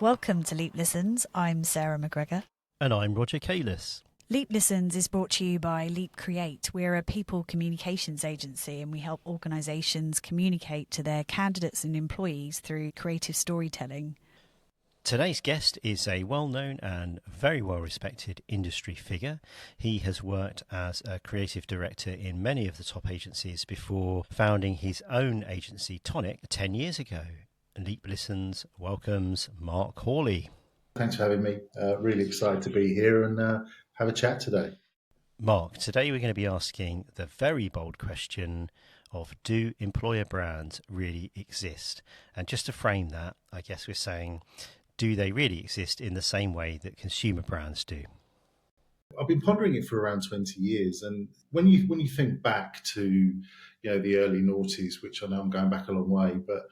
Welcome to Leap Listens. I'm Sarah McGregor. And I'm Roger Kalis. Leap Listens is brought to you by Leap Create. We're a people communications agency and we help organisations communicate to their candidates and employees through creative storytelling. Today's guest is a well-known and very well-respected industry figure. He has worked as a creative director in many of the top agencies before founding his own agency, Tonic, 10 years ago. Leap Listens welcomes Mark Horley. Thanks for having me. Really excited to be here and have a chat today. Mark, today we're going to be asking the very bold question of, do employer brands really exist? And just to frame that, I guess we're saying, do they really exist in the same way that consumer brands do? I've been pondering it for around 20 years. And when you think back to the early noughties, which I know I'm going back a long way, but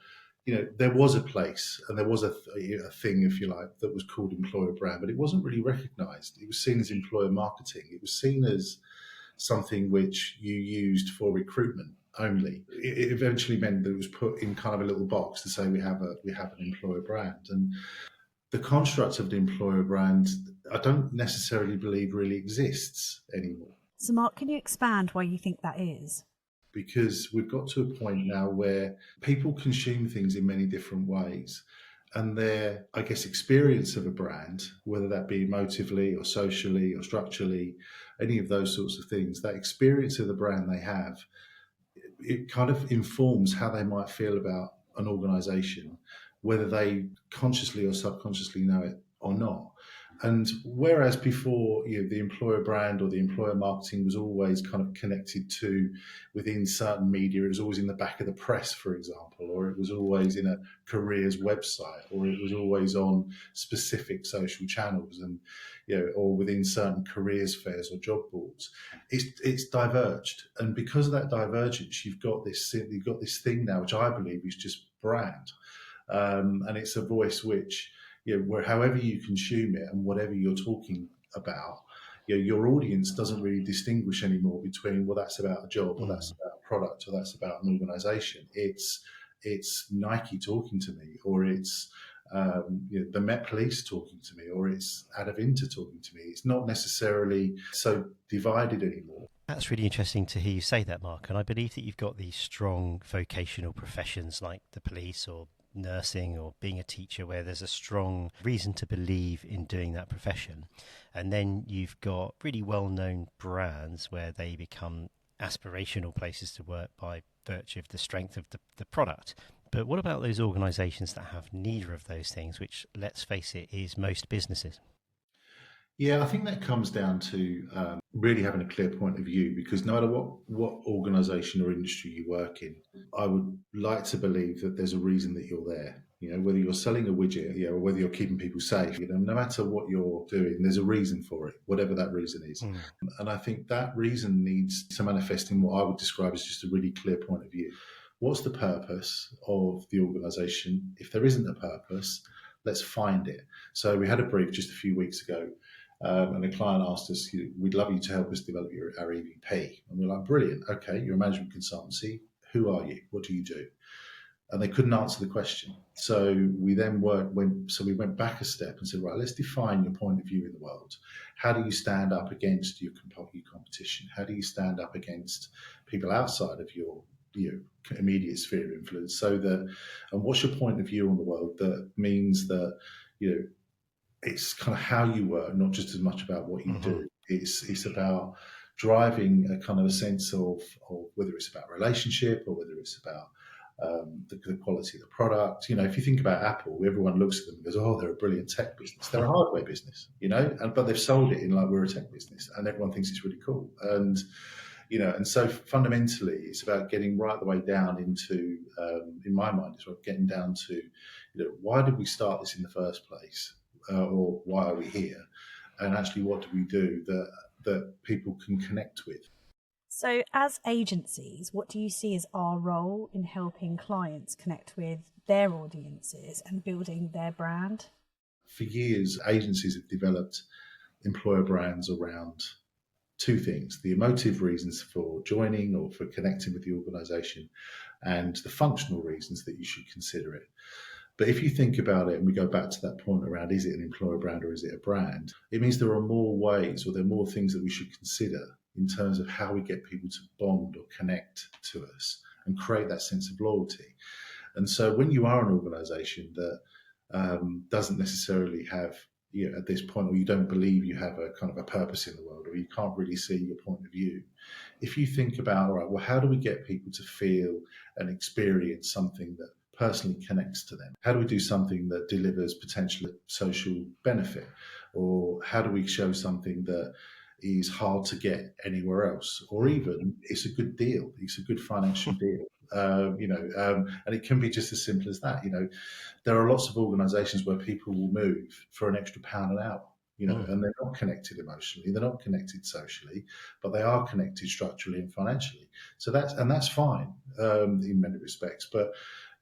there was a place and there was a thing, if you like, that was called employer brand, but it wasn't really recognised. It was seen as employer marketing. It was seen as something which you used for recruitment only. It eventually meant that it was put in kind of a little box to say we have an employer brand. And the construct of the employer brand, I don't necessarily believe really exists anymore. So Mark, can you expand why you think that is? Because we've got to a point now where people consume things in many different ways, and their, I guess, experience of a brand, whether that be emotively or socially or structurally, any of those sorts of things, that experience of the brand they have, it kind of informs how they might feel about an organisation, whether they consciously or subconsciously know it or not. And whereas before, the employer brand or the employer marketing was always kind of connected to within certain media, it was always in the back of the press, for example, or it was always in a careers website, or it was always on specific social channels, and or within certain careers fairs or job boards. It's diverged, and because of that divergence, you've got this thing now, which I believe is just brand, and it's a voice which, where however you consume it and whatever you're talking about, your audience doesn't really distinguish anymore between, well, that's about a job, or that's about a product, or that's about an organisation. It's Nike talking to me, or it's the Met Police talking to me, or it's Adevinta talking to me. It's not necessarily so divided anymore. That's really interesting to hear you say that, Mark. And I believe that you've got these strong vocational professions like the police or nursing or being a teacher, where there's a strong reason to believe in doing that profession. And then you've got really well-known brands where they become aspirational places to work by virtue of the strength of the product. But what about those organisations that have neither of those things, which, let's face it, is most businesses? Yeah, I think that comes down to really having a clear point of view, because no matter what organisation or industry you work in, I would like to believe that there's a reason that you're there. Whether you're selling a widget, or whether you're keeping people safe, no matter what you're doing, there's a reason for it, whatever that reason is. And I think that reason needs to manifest in what I would describe as just a really clear point of view. What's the purpose of the organisation? If there isn't a purpose, let's find it. So we had a brief just a few weeks ago. And the client asked us, we'd love you to help us develop our EVP. And we're like, brilliant. Okay, you're a management consultancy. Who are you? What do you do? And they couldn't answer the question. So we then went back a step and said, right, let's define your point of view in the world. How do you stand up against your competition? How do you stand up against people outside of your immediate sphere of influence? And what's your point of view on the world that means that, it's kind of how you work, not just as much about what you do. It's about driving a kind of a sense of whether it's about relationship or whether it's about the quality of the product. If you think about Apple, everyone looks at them and goes, oh, they're a brilliant tech business. They're a hardware business, but they've sold it in like, we're a tech business, and everyone thinks it's really cool. And and so fundamentally, it's about getting right the way down into, in my mind, it's about getting down to, why did we start this in the first place? Or why are we here? And actually, what do we do that people can connect with? So as agencies, what do you see as our role in helping clients connect with their audiences and building their brand? For years, agencies have developed employer brands around two things: the emotive reasons for joining or for connecting with the organisation, and the functional reasons that you should consider it. But if you think about it, and we go back to that point around, is it an employer brand or is it a brand? It means there are more ways, or there are more things that we should consider in terms of how we get people to bond or connect to us and create that sense of loyalty. And so when you are an organisation that doesn't necessarily have, at this point, or you don't believe you have a kind of a purpose in the world, or you can't really see your point of view, if you think about, all right, well, how do we get people to feel and experience something that personally connects to them? How do we do something that delivers potential social benefit? Or how do we show something that is hard to get anywhere else? Or even it's a good deal, it's a good financial deal. And it can be just as simple as that. There are lots of organisations where people will move for an extra £1 an hour. And they're not connected emotionally, they're not connected socially, but they are connected structurally and financially. So that's fine in many respects. But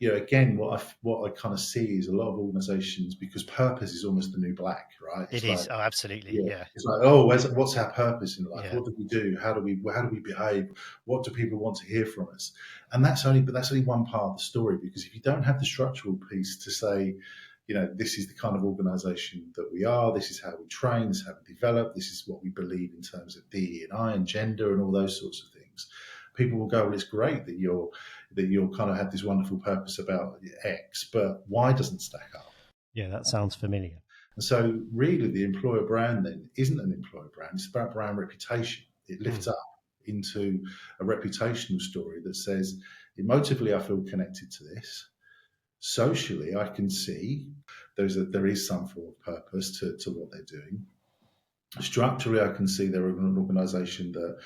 again, what I kind of see is a lot of organisations, because purpose is almost the new black, right? It is. Oh, absolutely. Yeah. It's like, oh, what's our purpose in life? Yeah. What do we do? How do we behave? What do people want to hear from us? And that's only one part of the story, because if you don't have the structural piece to say, this is the kind of organisation that we are, this is how we train, this is how we develop, this is what we believe in terms of DE&I and gender and all those sorts of things, people will go, well, it's great that you're kind of have this wonderful purpose about X, but Y doesn't stack up. Yeah, that sounds familiar. And so really the employer brand then isn't an employer brand, it's about brand reputation. It lifts up into a reputational story that says, emotively, I feel connected to this. Socially, I can see there is some form of purpose to what they're doing. Structurally, I can see they're an organisation that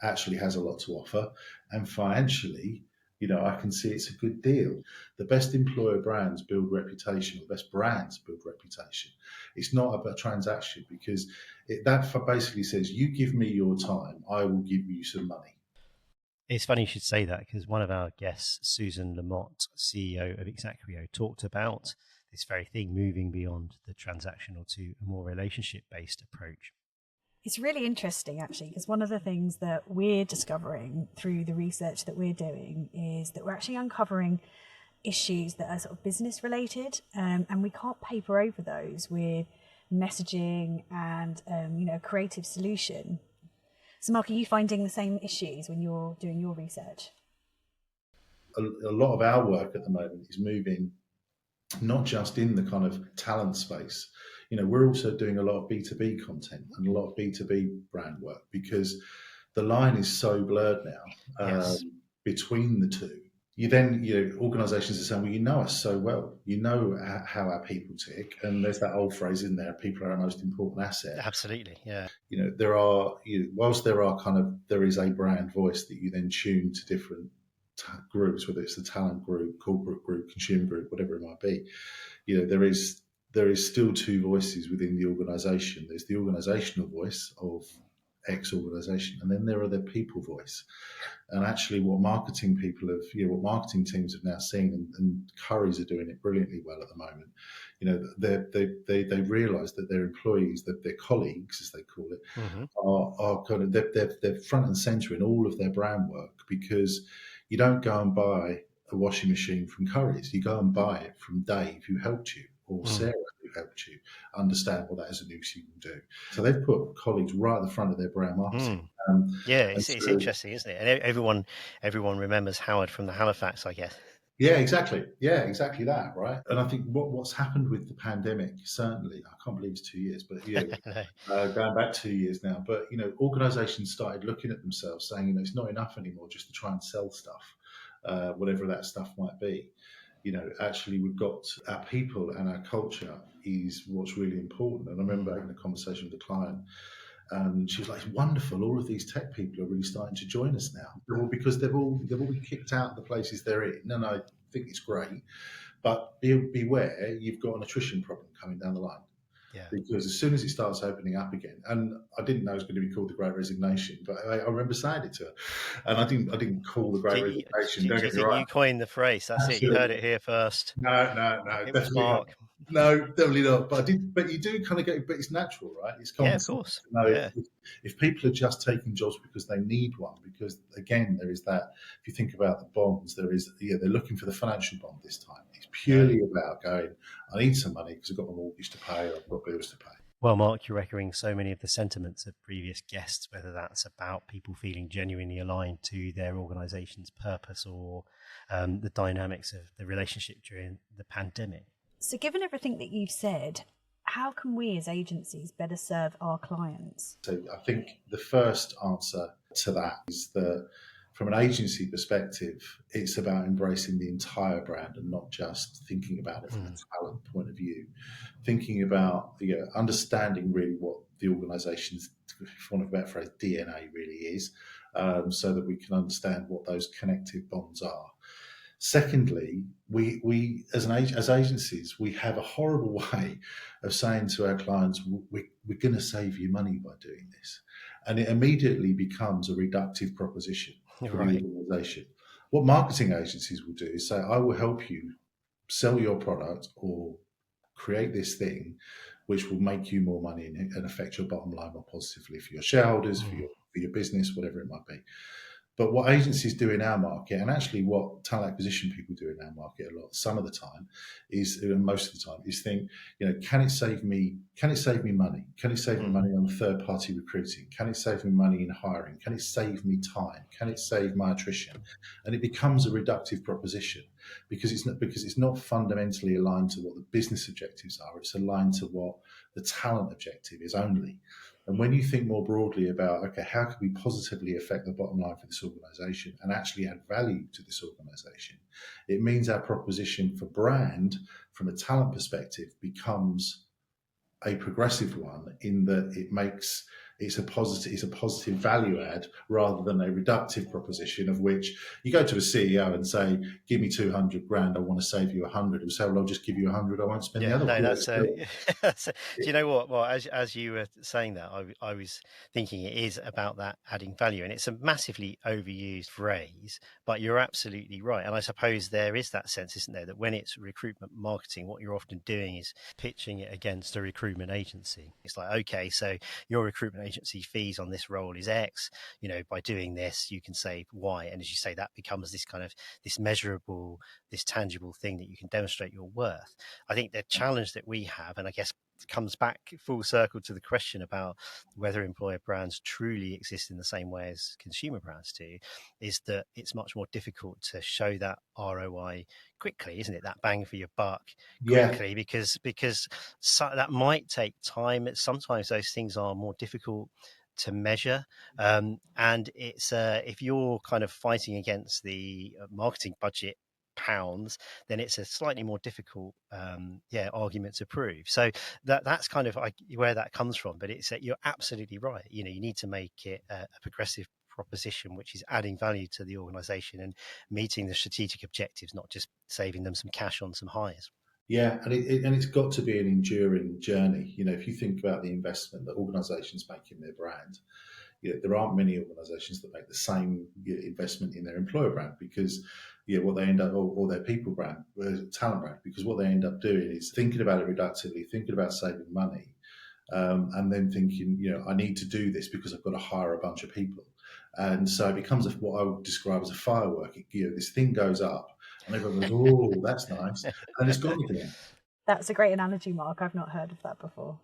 actually has a lot to offer. And financially, I can see it's a good deal. The best employer brands build reputation, or the best brands build reputation. It's not about transaction, because that basically says, you give me your time, I will give you some money. It's funny you should say that, because one of our guests, Susan Lamott, CEO of Exactrio, talked about this very thing, moving beyond the transactional to a more relationship-based approach. It's really interesting, actually, because one of the things that we're discovering through the research that we're doing is that we're actually uncovering issues that are sort of business related, and we can't paper over those with messaging and a creative solution. So, Mark, are you finding the same issues when you're doing your research? A lot of our work at the moment is moving not just in the kind of talent space. We're also doing a lot of B2B content and a lot of B2B brand work, because the line is so blurred now between the two. You then, organisations are saying, well, you know us so well, you know how our people tick, and there's that old phrase in there: people are our most important asset. Absolutely, yeah. There are, whilst there is a brand voice that you then tune to different groups, whether it's the talent group, corporate group, consumer group, whatever it might be. There is still two voices within the organisation. There's the organisational voice of X organisation, and then there are the people voice. And actually, what marketing teams have now seen, and Currys are doing it brilliantly well at the moment. They realise that their employees, that their colleagues, as they call it, are kind of they're front and centre in all of their brand work, because you don't go and buy a washing machine from Currys. You go and buy it from Dave, who helped you, or Sarah, who helped you understand what that as a new you can do. So they've put colleagus right at the front of their brand marketing. It's interesting, isn't it? And everyone remembers Howard from the Halifax, I guess. Yeah, exactly. Yeah, exactly that, right? And I think what's happened with the pandemic, certainly, I can't believe it's 2 years, but going back 2 years now, but organisations started looking at themselves saying, it's not enough anymore just to try and sell stuff, whatever that stuff might be. Actually, we've got our people, and our culture is what's really important. And I remember having a conversation with a client, and she was like, "It's wonderful. All of these tech people are really starting to join us now." Well, because they've all been kicked out of the places they're in. And I think it's great, but beware, you've got an attrition problem coming down the line. Yeah. Because as soon as it starts opening up again, and I didn't know it was going to be called the Great Resignation, but I remember saying it to her, and I didn't call the Great Resignation. Don't Do you get me think right. you coined the phrase? That's it. You heard Absolutely. it here first. No, It was definitely not. Mark. No, definitely not. But I did. But you do kind of get. But it's natural, right? It's Yeah, common of sense course. to know Yeah. if people are just taking jobs because they need one. Because again, there is that. If you think about the bonds, there is. Yeah, they're looking for the financial bond this time. It's purely about going. I need some money because I've got my mortgage to pay or I've got bills to pay. Well, Mark, you're echoing so many of the sentiments of previous guests, whether that's about people feeling genuinely aligned to their organization's purpose or the dynamics of the relationship during the pandemic. So, given everything that you've said, how can we as agencies better serve our clients? So I think the first answer to that is that from an agency perspective, it's about embracing the entire brand and not just thinking about it from a talent point of view. Thinking about, understanding really what the organisation's, if you want to phrase, DNA really is, so that we can understand what those connective bonds are. Secondly, we as agencies, we have a horrible way of saying to our clients, we're going to save you money by doing this. And it immediately becomes a reductive proposition for the organisation. What marketing agencies will do is say, I will help you sell your product or create this thing which will make you more money and affect your bottom line more positively for your shareholders, for your business, whatever it might be. But what agencies do in our market, and actually what talent acquisition people do in our market a lot, some of the time, most of the time, is think, can it save me money? Can it save me money on third-party recruiting? Can it save me money in hiring? Can it save me time? Can it save my attrition? And it becomes a reductive proposition because it's not fundamentally aligned to what the business objectives are. It's aligned to what the talent objective is only. And when you think more broadly about, okay, how can we positively affect the bottom line for this organisation and actually add value to this organisation, it means our proposition for brand from a talent perspective becomes a progressive one in that it's a positive value add rather than a reductive proposition of which you go to a CEO and say, give me 200 grand, I want to save you 100. He'll say, well, I'll just give you 100, I won't spend the other. No, that's do you know what? Well, as you were saying that, I was thinking it is about that adding value, and it's a massively overused phrase, but you're absolutely right. And I suppose there is that sense, isn't there, that when it's recruitment marketing, what you're often doing is pitching it against a recruitment agency. It's like, okay, so your recruitment agency fees on this role is X, by doing this you can save Y, and as you say, that becomes this kind of this measurable, this tangible thing that you can demonstrate your worth. I think the challenge that we have, and I guess comes back full circle to the question about whether employer brands truly exist in the same way as consumer brands do, is that it's much more difficult to show that ROI quickly, isn't it? That bang for your buck quickly, because that might take time. Sometimes those things are more difficult to measure, and it's if you're kind of fighting against the marketing budget pounds, then it's a slightly more difficult argument to prove. So that's kind of where that comes from. But it's you're absolutely right. You need to make it a progressive proposition which is adding value to the organization and meeting the strategic objectives, not just saving them some cash on some hires. Yeah, and it's got to be an enduring journey. If you think about the investment that organisations make in their brand, there aren't many organisations that make the same investment in their employer brand because, what they end up, or their people brand, talent brand, because what they end up doing is thinking about it reductively, thinking about saving money, and then thinking, I need to do this because I've got to hire a bunch of people. And so it becomes what I would describe as a firework. This thing goes up and everyone goes, oh, that's nice. And it's gone again. That's a great analogy, Mark. I've not heard of that before.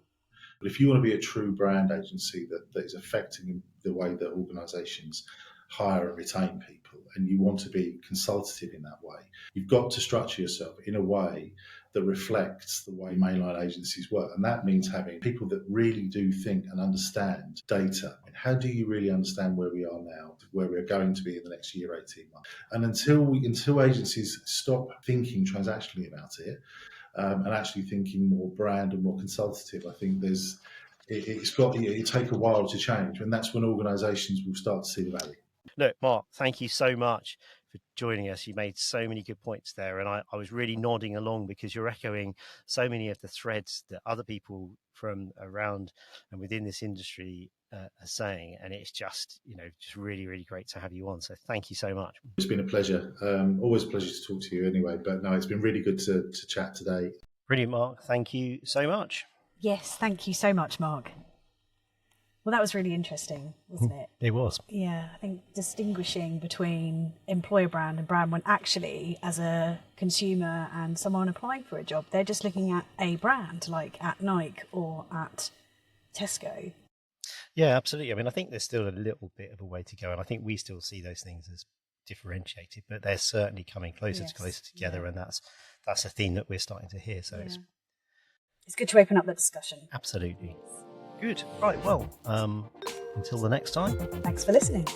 But if you want to be a true brand agency that is affecting the way that organisations hire and retain people, and you want to be consultative in that way, you've got to structure yourself in a way that reflects the way mainline agencies work. And that means having people that really do think and understand data. And how do you really understand where we are now, where we're going to be in the next year, 18 months? And until agencies stop thinking transactionally about it, and actually thinking more brand and more consultative, I think it take a while to change, and that's when organisations will start to see the value. Look, Mark, thank you so much for for joining us. You made so many good points there, and I was really nodding along because you're echoing so many of the threads that other people from around and within this industry are saying, and it's just really, really great to have you on. So thank you so much. It's been a pleasure. Always a pleasure to talk to you anyway, but no, it's been really good to chat today. Brilliant, Mark. Thank you so much. Yes, thank you so much, Mark. Well, that was really interesting, wasn't it? It was. Yeah, I think distinguishing between employer brand and brand, when actually, as a consumer and someone applying for a job, they're just looking at a brand, like at Nike or at Tesco. Yeah, absolutely. I mean, I think there's still a little bit of a way to go, and I think we still see those things as differentiated, but they're certainly coming closer together, and that's a theme that we're starting to hear. So it's good to open up the discussion. Absolutely. Good. Right. Well, until the next time. Thanks for listening.